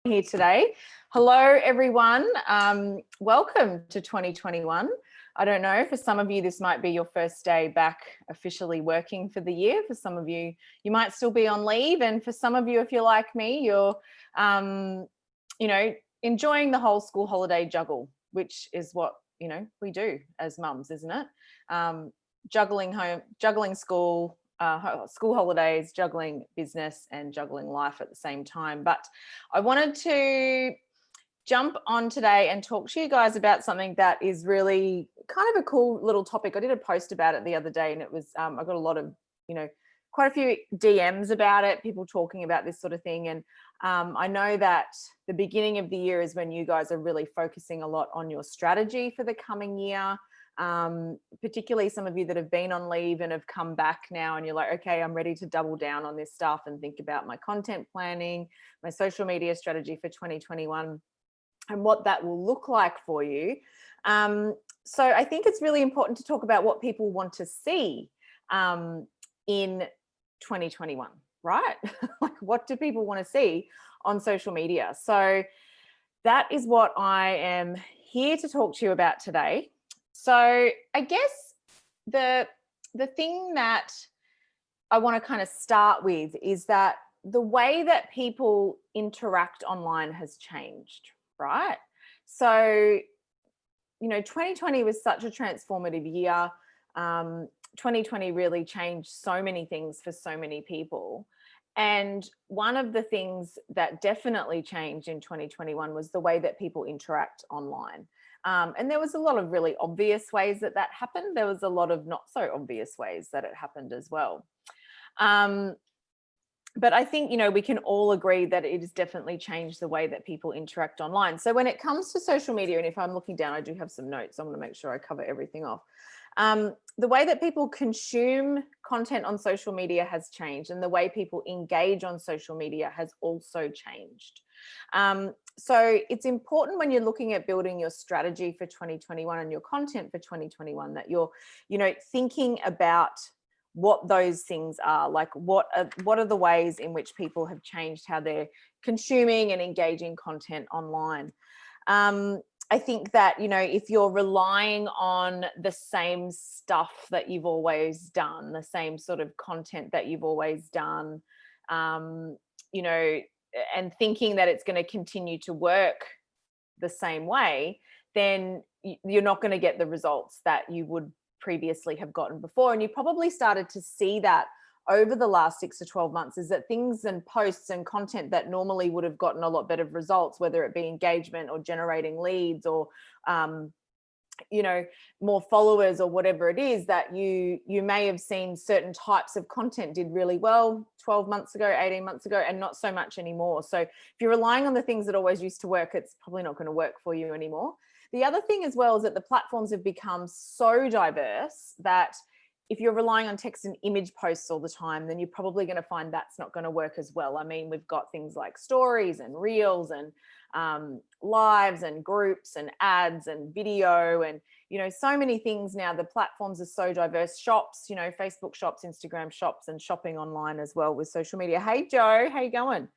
Here today. Hello, everyone. Welcome to 2021. I don't know, for some of you, this might be your first day back officially working for the year. For some of you, you might still be on leave. And for some of you, if you're like me, you're, enjoying the whole school holiday juggle, which is what, we do as mums, isn't it? Juggling home, juggling school, school holidays, juggling business and juggling life at the same time. But I wanted to jump on today and talk to you guys about something that is really kind of a cool little topic. I did a post about it the other day and it was, I got a lot of, quite a few DMs about it, people talking about this sort of thing. And I know that the beginning of the year is when you guys are really focusing a lot on your strategy for the coming year. Particularly some of you that have been on leave and have come back now and you're like, okay, I'm ready to double down on this stuff and think about my content planning, my social media strategy for 2021 and what that will look like for you. So I think it's really important to talk about what people want to see in 2021, right? Like, what do people want to see on social media? So that is what I am here to talk to you about today. So I guess the thing that I want to kind of start with is that the way that people interact online has changed, right? So, 2020 was such a transformative year. 2020 really changed so many things for so many people. And one of the things that definitely changed in 2021 was the way that people interact online. And there was a lot of really obvious ways that happened. There was a lot of not so obvious ways that it happened as well. But I think, we can all agree that it has definitely changed the way that people interact online. So when it comes to social media, and if I'm looking down, I do have some notes. I want to make sure I cover everything off. The way that people consume content on social media has changed, and the way people engage on social media has also changed. So it's important when you're looking at building your strategy for 2021 and your content for 2021 that you're, thinking about what those things are, like what are the ways in which people have changed how they're consuming and engaging content online. I think that, if you're relying on the same stuff that you've always done, the same sort of content that you've always done, and thinking that it's going to continue to work the same way, then you're not going to get the results that you would previously have gotten before. And you probably started to see that over the last 6 to 12 months, is that things and posts and content that normally would have gotten a lot better results, whether it be engagement or generating leads or more followers or whatever it is, that you may have seen certain types of content did really well 12 months ago, 18 months ago, and not so much anymore. So if you're relying on the things that always used to work, it's probably not going to work for you anymore. The other thing as well is that the platforms have become so diverse that if you're relying on text and image posts all the time, then you're probably going to find that's not going to work as well. I mean, we've got things like stories and reels and lives and groups and ads and video and, so many things now. The platforms are so diverse. Shops, Facebook shops, Instagram shops, and shopping online as well with social media. Hey, Joe, how you going?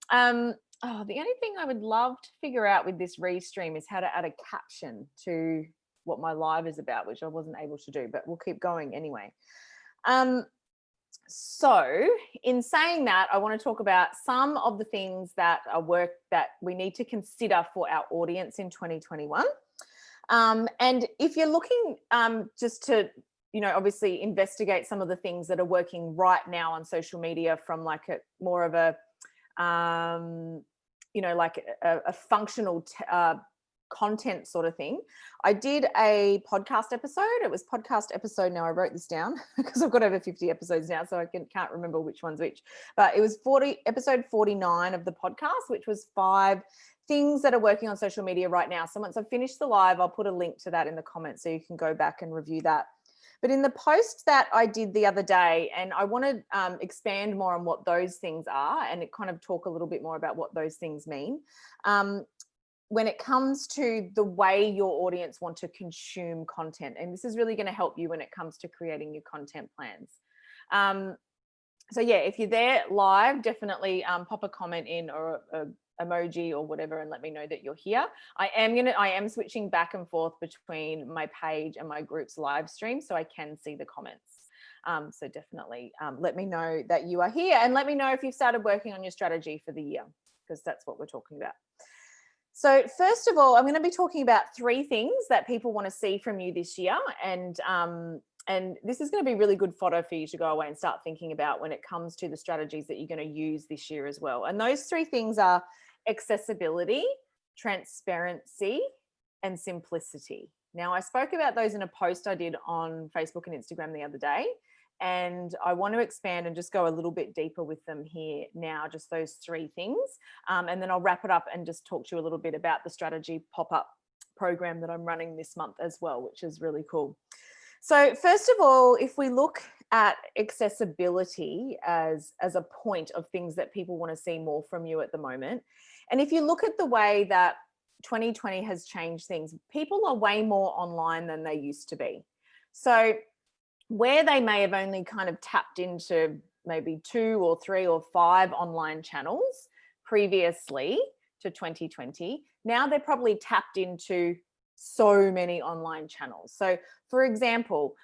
The only thing I would love to figure out with this restream is how to add a caption to what my live is about, which I wasn't able to do, but we'll keep going anyway. So in saying that, I want to talk about some of the things that are work that we need to consider for our audience in 2021. And if you're looking just to, obviously investigate some of the things that are working right now on social media from like a more of a, like a functional content sort of thing. I did a podcast episode. It was podcast episode. Now I wrote this down because I've got over 50 episodes now, so I can't remember which one's which. But it was episode 49 of the podcast, which was 5 things that are working on social media right now. So once I've finished the live, I'll put a link to that in the comments so you can go back and review that. But in the post that I did the other day, and I want to expand more on what those things are and kind of talk a little bit more about what those things mean. When it comes to the way your audience want to consume content, and this is really going to help you when it comes to creating your content plans. So yeah, if you're there live, definitely pop a comment in or emoji or whatever and let me know that you're here. I am switching back and forth between my page and my group's live stream so I can see the comments. So definitely let me know that you are here, and let me know if you've started working on your strategy for the year, because that's what we're talking about. So first of all, I'm going to be talking about 3 things that people want to see from you this year. And this is going to be really good fodder for you to go away and start thinking about when it comes to the strategies that you're going to use this year as well. And those 3 things are accessibility, transparency, and simplicity. Now, I spoke about those in a post I did on Facebook and Instagram the other day, and I want to expand and just go a little bit deeper with them here now, just those 3 things. And then I'll wrap it up and just talk to you a little bit about the strategy pop-up program that I'm running this month as well, which is really cool. So first of all, if we look at accessibility as a point of things that people want to see more from you at the moment, and if you look at the way that 2020 has changed things, people are way more online than they used to be. So where they may have only kind of tapped into maybe 2 or 3 or 5 online channels previously to 2020, now they're probably tapped into so many online channels. So for example,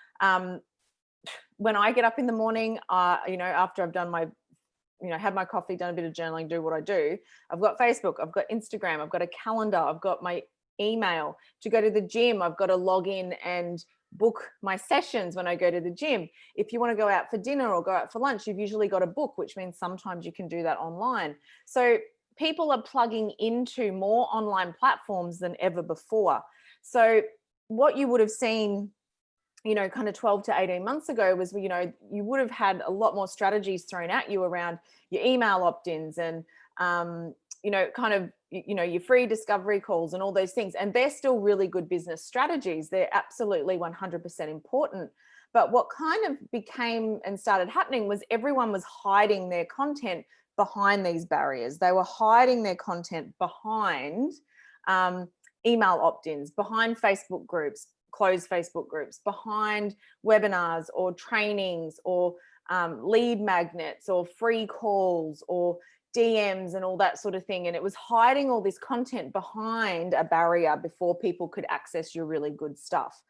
when I get up in the morning, after I've done my, had my coffee, done a bit of journaling, do what I do, I've got Facebook, I've got Instagram, I've got a calendar, I've got my email. To go to the gym, I've got to log in and book my sessions when I go to the gym. If you want to go out for dinner or go out for lunch, you've usually got a book, which means sometimes you can do that online. So people are plugging into more online platforms than ever before. So what you would have seen, kind of 12 to 18 months ago was, you would have had a lot more strategies thrown at you around your email opt-ins and, your free discovery calls and all those things. And they're still really good business strategies. They're absolutely 100% important. But what kind of became and started happening was everyone was hiding their content behind these barriers. They were hiding their content behind email opt-ins, behind Facebook groups, closed Facebook groups, behind webinars or trainings or lead magnets or free calls or DMs and all that sort of thing. And it was hiding all this content behind a barrier before people could access your really good stuff.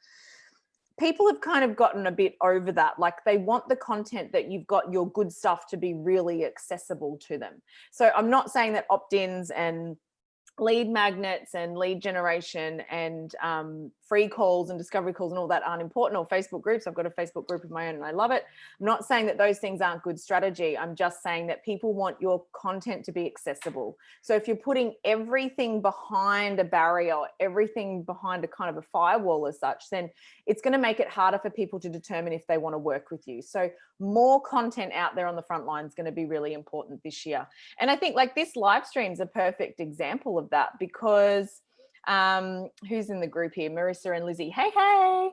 People have kind of gotten a bit over that. Like they want the content that you've got, your good stuff, to be really accessible to them. So I'm not saying that opt-ins and lead magnets and lead generation and free calls and discovery calls and all that aren't important, or Facebook groups. I've got a Facebook group of my own and I love it. I'm not saying that those things aren't good strategy. I'm just saying that people want your content to be accessible. So if you're putting everything behind a barrier or everything behind a kind of a firewall as such, then it's going to make it harder for people to determine if they want to work with you. So more content out there on the front line is going to be really important this year. And I think like this live stream is a perfect example of that, because who's in the group here? Marissa and Lizzie. Hey.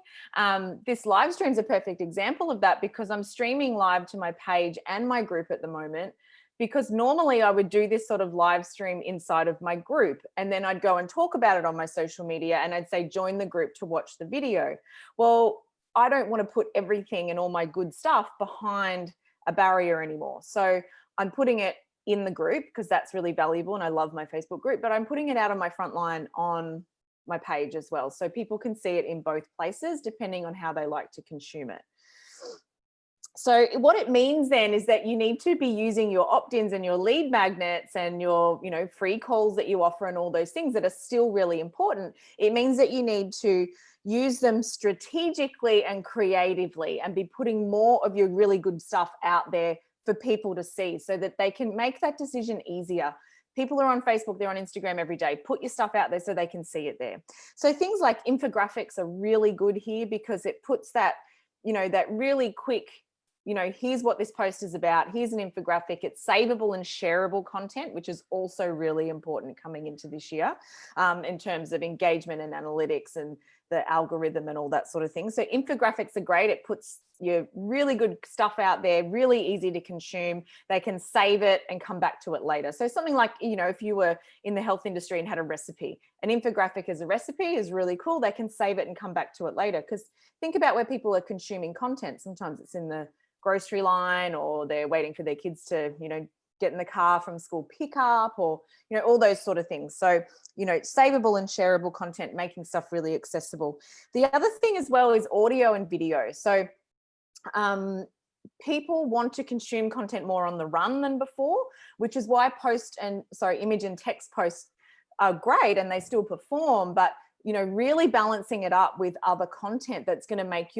This live stream is a perfect example of that, because I'm streaming live to my page and my group at the moment, because normally I would do this sort of live stream inside of my group and then I'd go and talk about it on my social media and I'd say, join the group to watch the video. Well, I don't want to put everything and all my good stuff behind a barrier anymore. So I'm putting it in the group because that's really valuable and I love my Facebook group, but I'm putting it out on my front line on my page as well. So people can see it in both places depending on how they like to consume it. So what it means then is that you need to be using your opt-ins and your lead magnets and your, free calls that you offer and all those things that are still really important. It means that you need to use them strategically and creatively and be putting more of your really good stuff out there for people to see so that they can make that decision easier. People are on Facebook, they're on Instagram every day. Put your stuff out there so they can see it there. So things like infographics are really good here because it puts that, that really quick, here's what this post is about. Here's an infographic. It's savable and shareable content, which is also really important coming into this year in terms of engagement and analytics and the algorithm and all that sort of thing. So infographics are great. It puts your really good stuff out there, really easy to consume. They can save it and come back to it later. So something like, if you were in the health industry and had a recipe, an infographic as a recipe is really cool. They can save it and come back to it later. Because think about where people are consuming content. Sometimes it's in the grocery line or they're waiting for their kids to, get in the car from school pickup, or, you know, all those sort of things. So, you know, savable and shareable content, making stuff really accessible. The other thing as well is audio and video. So people want to consume content more on the run than before, which is why image and text posts are great and they still perform, but, you know, really balancing it up with other content that's going to make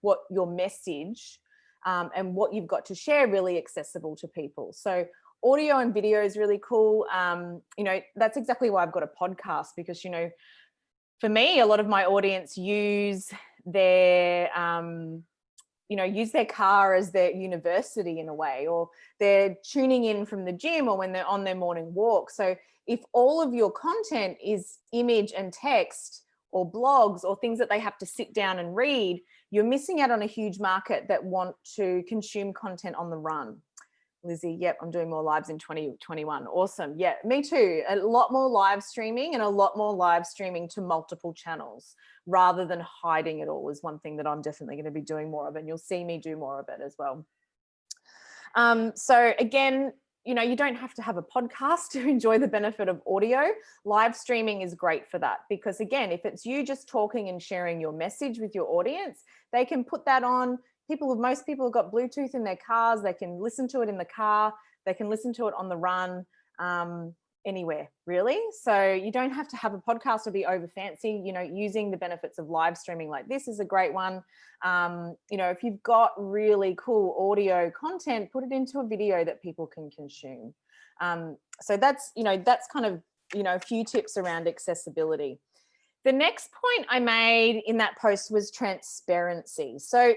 what your message and what you've got to share really accessible to people. So audio and video is really cool. You know, that's exactly why I've got a podcast, because, you know, for me, a lot of my audience use their car as their university in a way, or they're tuning in from the gym, or when they're on their morning walk. So if all of your content is image and text, or blogs, or things that they have to sit down and read, you're missing out on a huge market that want to consume content on the run. Lizzie, yep, I'm doing more lives in 2021. Awesome. Yeah, me too. A lot more live streaming, and a lot more live streaming to multiple channels rather than hiding it all is one thing that I'm definitely going to be doing more of, and you'll see me do more of it as well. So again, you know, you don't have to have a podcast to enjoy the benefit of audio. Live streaming is great for that, because again, if it's you just talking and sharing your message with your audience, they can put that on. Most people have got Bluetooth in their cars. They can listen to it in the car. They can listen to it on the run, anywhere really. So you don't have to have a podcast or be over fancy. You know, using the benefits of live streaming like this is a great one. You know, if you've got really cool audio content, put it into a video that people can consume. So that's, you know, that's kind of, you know, a few tips around accessibility. The next point I made in that post was transparency. So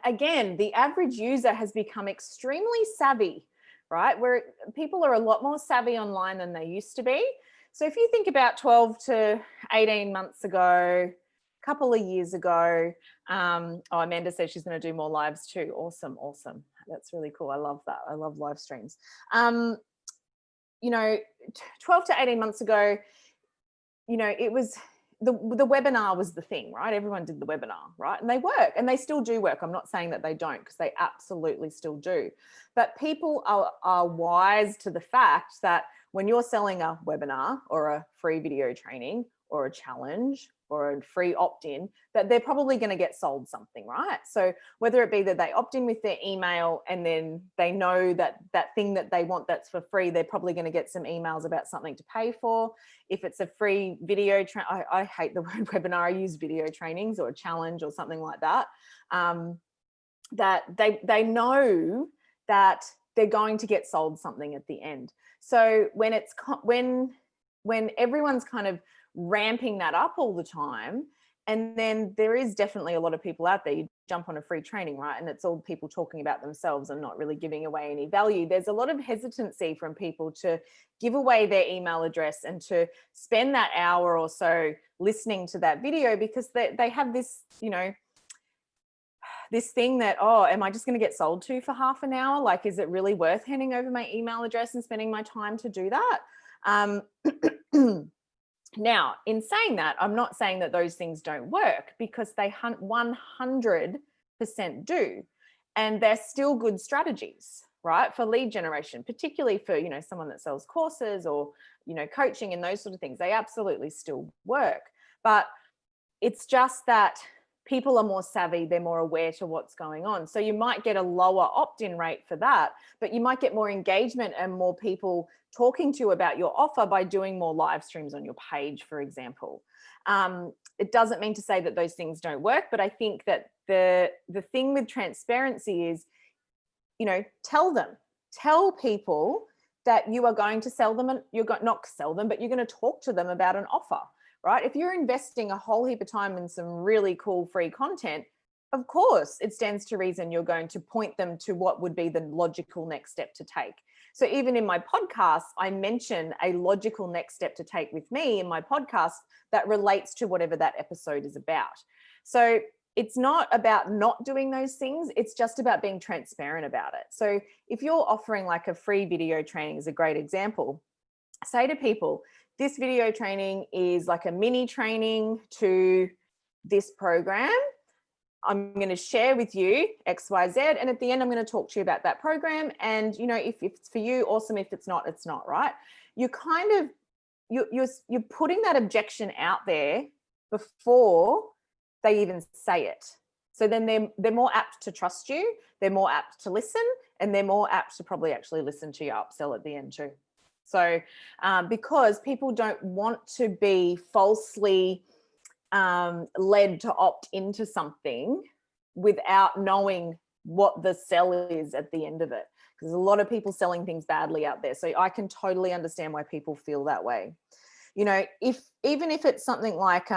again, the average user has become extremely savvy, right? Where people are a lot more savvy online than they used to be. So if you think about 12 to 18 months ago, a couple of years ago, Amanda says she's going to do more lives too. Awesome. That's really cool. I love that. I love live streams. You know, 12 to 18 months ago, you know, it was the webinar was the thing, right? Everyone did the webinar, right? And they work, and they still do work. I'm not saying that they don't, because they absolutely still do. But people are wise to the fact that when you're selling a webinar or a free video training or a challenge or a free opt-in, that they're probably going to get sold something, right? So whether it be that they opt in with their email and then they know that that thing that they want that's for free, they're probably going to get some emails about something to pay for. If it's a free video, I hate the word webinar, I use video trainings or a challenge or something like that, that they know that they're going to get sold something at the end. So when it's when everyone's kind of ramping that up all the time, and then there is definitely a lot of people out there, you jump on a free training, right, and it's all people talking about themselves and not really giving away any value. There's a lot of hesitancy from people to give away their email address and to spend that hour or so listening to that video, because they have this, you know, this thing that, oh, am I just going to get sold to for half an hour? Like, is it really worth handing over my email address and spending my time to do that? Now, in saying that, I'm not saying that those things don't work, because they 100% do. And they're still good strategies, right? For lead generation, particularly for, you know, someone that sells courses or, you know, coaching and those sort of things, they absolutely still work. But it's just that people are more savvy, they're more aware to what's going on. So you might get a lower opt-in rate for that, but you might get more engagement and more people talking to you about your offer by doing more live streams on your page, for example. It doesn't mean to say that those things don't work, but I think that the thing with transparency is, you know, tell people that you are going to sell them, and you're going not sell them, but you're going to talk to them about an offer. Right? If you're investing a whole heap of time in some really cool free content, of course, it stands to reason you're going to point them to what would be the logical next step to take. So even in my podcast, I mention a logical next step to take with me in my podcast that relates to whatever that episode is about. So it's not about not doing those things. It's just about being transparent about it. So if you're offering like a free video training is a great example, say to people, this video training is like a mini training to this program. I'm going to share with you XYZ, and at the end I'm going to talk to you about that program. And if it's for you, awesome. If it's not, it's not. Right? You kind of you're putting that objection out there before they even say it. So then they're more apt to trust you, they're more apt to listen, and they're more apt to probably actually listen to your upsell at the end too. So because people don't want to be falsely led to opt into something without knowing what the sell is at the end of it, because a lot of people selling things badly out there. So I can totally understand why people feel that way. Even if it's something like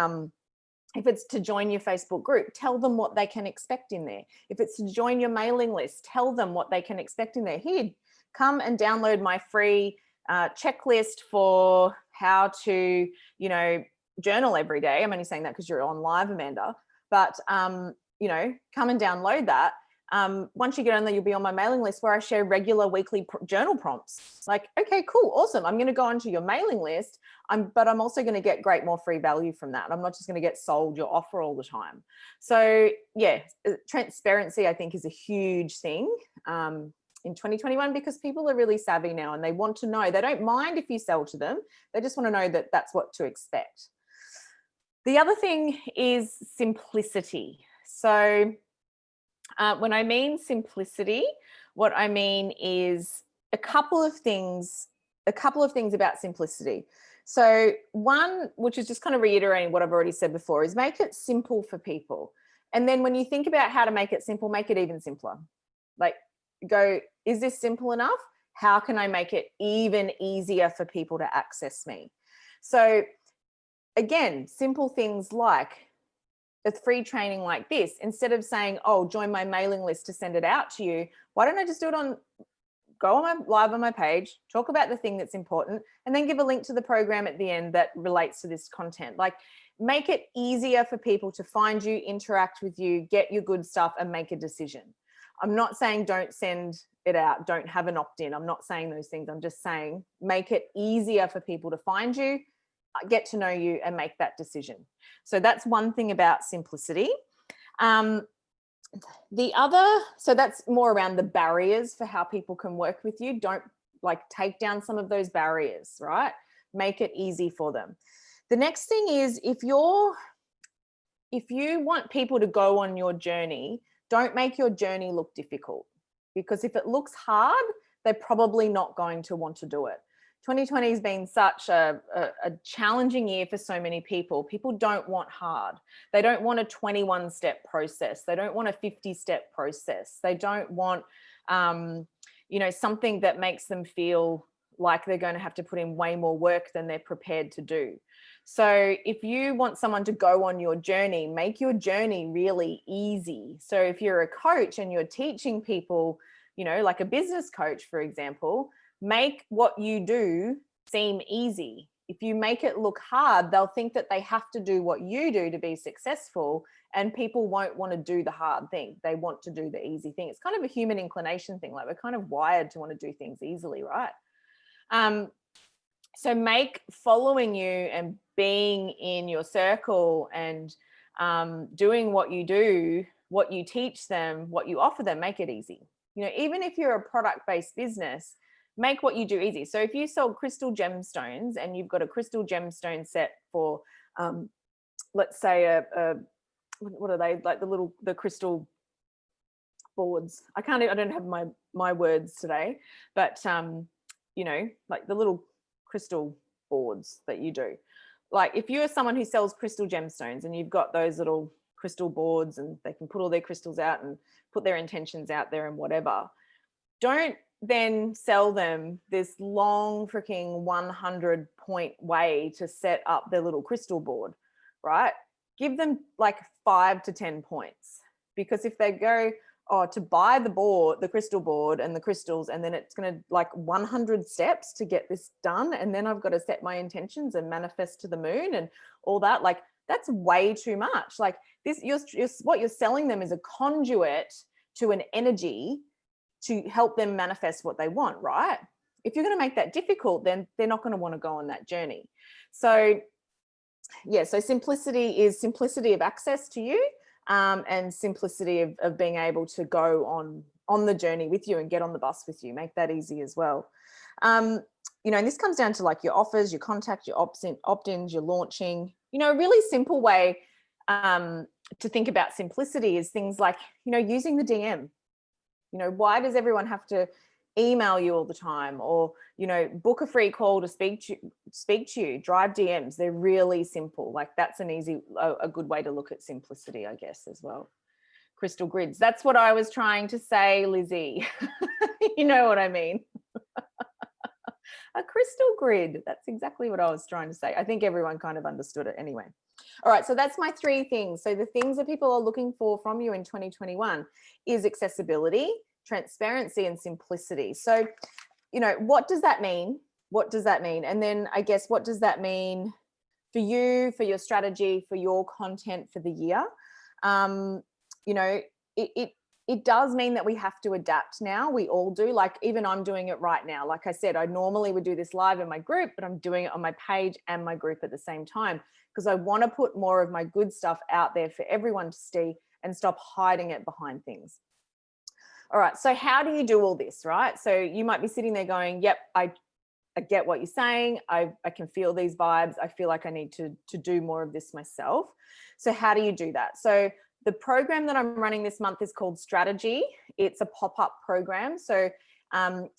if it's to join your Facebook group, tell them what they can expect in there. If it's to join your mailing list, tell them what they can expect in there. Here, come and download my free checklist for how to, journal every day. I'm only saying that because you're on live, Amanda, but, come and download that. Once you get on there, you'll be on my mailing list where I share regular weekly journal prompts. Like, okay, cool, awesome. I'm going to go onto your mailing list. But I'm also going to get more free value from that. I'm not just going to get sold your offer all the time. So yeah, transparency, I think, is a huge thing in 2021, because people are really savvy now and they want to know. They don't mind if you sell to them. They just want to know that that's what to expect. The other thing is simplicity. So when I mean simplicity, what I mean is a couple of things about simplicity. So one, which is just kind of reiterating what I've already said before, is make it simple for people. And then when you think about how to make it simple, make it even simpler. Like, go, is this simple enough? How can I make it even easier for people to access me? So again, simple things like a free training like this, instead of saying, oh, join my mailing list to send it out to you, why don't I just do it go live on my page, talk about the thing that's important, and then give a link to the program at the end that relates to this content. Like, make it easier for people to find you, interact with you, get your good stuff, and make a decision. I'm not saying don't send it out, don't have an opt-in. I'm not saying those things. I'm just saying make it easier for people to find you, get to know you, and make that decision. So that's one thing about simplicity. The other, so that's more around the barriers for how people can work with you. Don't take down some of those barriers, right? Make it easy for them. The next thing is, if you want people to go on your journey, don't make your journey look difficult, because if it looks hard, they're probably not going to want to do it. 2020 has been such a challenging year for so many people. People don't want hard. They don't want a 21-step process. They don't want a 50-step process. They don't want, something that makes them feel like they're going to have to put in way more work than they're prepared to do. So if you want someone to go on your journey, make your journey really easy. So if you're a coach and you're teaching people, like a business coach, for example, make what you do seem easy. If you make it look hard, they'll think that they have to do what you do to be successful, and people won't want to do the hard thing. They want to do the easy thing. It's kind of a human inclination thing. Like, we're kind of wired to want to do things easily, right? So make following you and being in your circle and doing what you do, what you teach them, what you offer them, make it easy. Even if you're a product-based business, make what you do easy. So if you sell crystal gemstones and you've got a crystal gemstone set for, let's say what are they, like the crystal boards. I don't have my words today, but like the little crystal boards that you do. Like, if you're someone who sells crystal gemstones and you've got those little crystal boards and they can put all their crystals out and put their intentions out there and whatever, don't then sell them this long freaking 100-point way to set up their little crystal board, right? Give them like 5 to 10 points, because if they go, to buy the crystal board and the crystals, and then it's going to 100 steps to get this done, and then I've got to set my intentions and manifest to the moon and all that, that's way too much. Like, this, what you're selling them is a conduit to an energy to help them manifest what they want, right? If you're going to make that difficult, then they're not going to want to go on that journey. So yeah, so simplicity is simplicity of access to you. and simplicity of being able to go on the journey with you and get on the bus with you. Make that easy as well. You know, and this comes down to like your offers, your contact, your opt-ins, your launching. You know, a really simple way to think about simplicity is things like, you know, using the DM. You know, why does everyone have to email you all the time, or, you know, book a free call to speak to you, drive DMs? They're really simple. Like that's a good way to look at simplicity, I guess, as well. Crystal grids. That's what I was trying to say, Lizzie. You know what I mean? A crystal grid. That's exactly what I was trying to say. I think everyone kind of understood it anyway. All right, so that's my 3 things. So the things that people are looking for from you in 2021 is accessibility, transparency, and simplicity. So, you know, what does that mean? What does that mean? And then I guess, what does that mean for you, for your strategy, for your content for the year? You know, it does mean that we have to adapt now. We all do. Like even I'm doing it right now. Like I said, I normally would do this live in my group, but I'm doing it on my page and my group at the same time, because I want to put more of my good stuff out there for everyone to see and stop hiding it behind things. All right, so how do you do all this, right? So you might be sitting there going, yep, I get what you're saying. I can feel these vibes. I feel like I need to do more of this myself. So how do you do that? So the program that I'm running this month is called Strategy. It's a pop-up program. So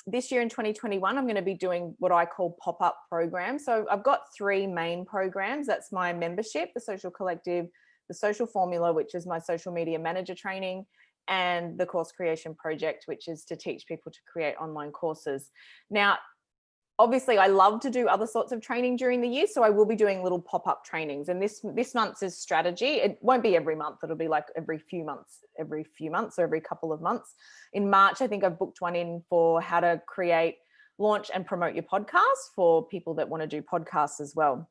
this year in 2021, I'm going to be doing what I call pop-up programs. So I've got 3 main programs. That's my membership, the Social Collective, the Social Formula, which is my social media manager training, and the Course Creation Project, which is to teach people to create online courses. Now, obviously, I love to do other sorts of training during the year, so I will be doing little pop-up trainings. And this month's is Strategy. It won't be every month. It'll be like every few months or every couple of months. In March, I think I've booked one in for how to create, launch, and promote your podcast for people that want to do podcasts as well.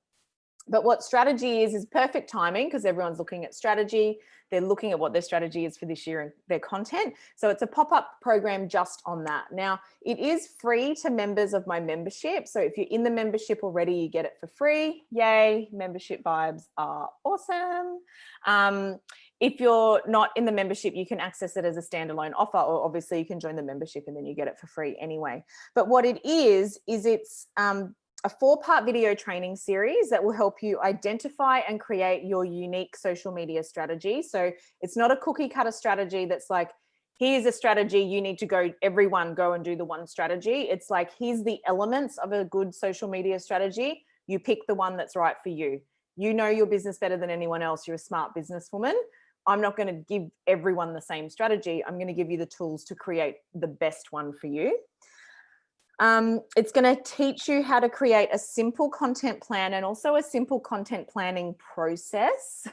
But what Strategy is perfect timing, because everyone's looking at strategy. They're looking at what their strategy is for this year and their content. So it's a pop-up program just on that. Now, it is free to members of my membership. So if you're in the membership already, you get it for free. Yay, membership vibes are awesome. If you're not in the membership, you can access it as a standalone offer, or obviously you can join the membership and then you get it for free anyway. But what it is it's a 4-part video training series that will help you identify and create your unique social media strategy. So it's not a cookie cutter strategy that's like, here's a strategy, you need to go and do the one strategy. It's like, here's the elements of a good social media strategy. You pick the one that's right for you. You know your business better than anyone else. You're a smart businesswoman. I'm not going to give everyone the same strategy. I'm going to give you the tools to create the best one for you. It's going to teach you how to create a simple content plan and also a simple content planning process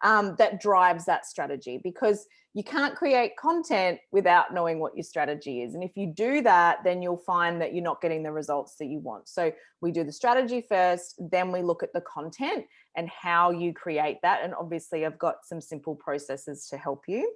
that drives that strategy, because you can't create content without knowing what your strategy is. And if you do that, then you'll find that you're not getting the results that you want. So we do the strategy first, then we look at the content and how you create that. And obviously I've got some simple processes to help you.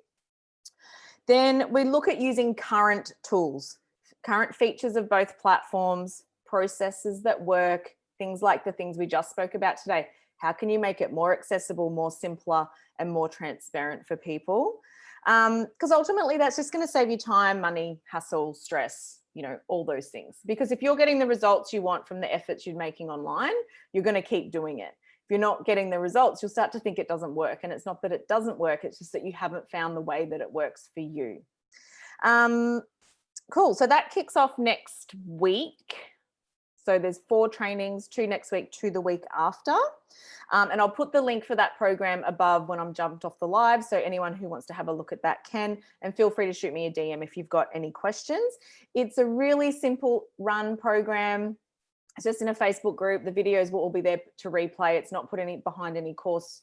Then we look at using current tools, current features of both platforms, processes that work, things like the things we just spoke about today. How can you make it more accessible, more simpler, and more transparent for people? Because ultimately that's just going to save you time, money, hassle, stress, you know, all those things. Because if you're getting the results you want from the efforts you're making online, you're going to keep doing it. If you're not getting the results, you'll start to think it doesn't work. And it's not that it doesn't work, it's just that you haven't found the way that it works for you. Cool. So that kicks off next week. So there's 4 trainings, 2 next week, 2 the week after. And I'll put the link for that program above when I'm jumped off the live. So anyone who wants to have a look at that can, and feel free to shoot me a DM if you've got any questions. It's a really simple run program. It's just in a Facebook group. The videos will all be there to replay. It's not put behind any course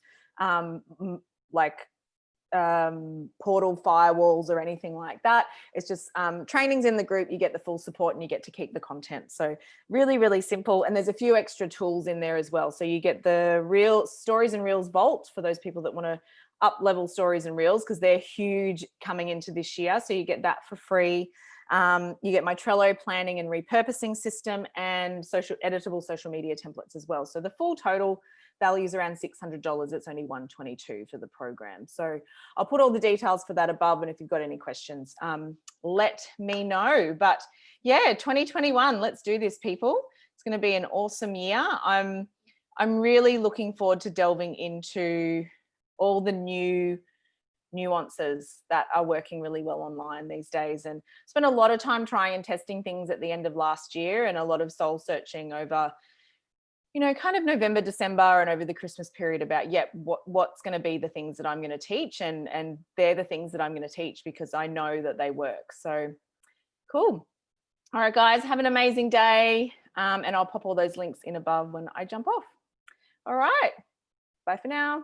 portal firewalls or anything like that. It's just trainings in the group. You get the full support and you get to keep the content. So really, really simple. And there's a few extra tools in there as well. So you get the Reel Stories and Reels Vault for those people that want to up level stories and reels, because they're huge coming into this year. So you get that for free. You get my Trello planning and repurposing system and editable social media templates as well. So the full total value is around $600. It's only $122 for the program. So I'll put all the details for that above. And if you've got any questions, let me know. But yeah, 2021, let's do this, people. It's going to be an awesome year. I'm really looking forward to delving into all the new nuances that are working really well online these days, and spent a lot of time trying and testing things at the end of last year, and a lot of soul searching over, you know, kind of November, December and over the Christmas period about, what's going to be the things that I'm going to teach, and they're the things that I'm going to teach because I know that they work. So cool. All right, guys, have an amazing day. And I'll pop all those links in above when I jump off. All right, bye for now.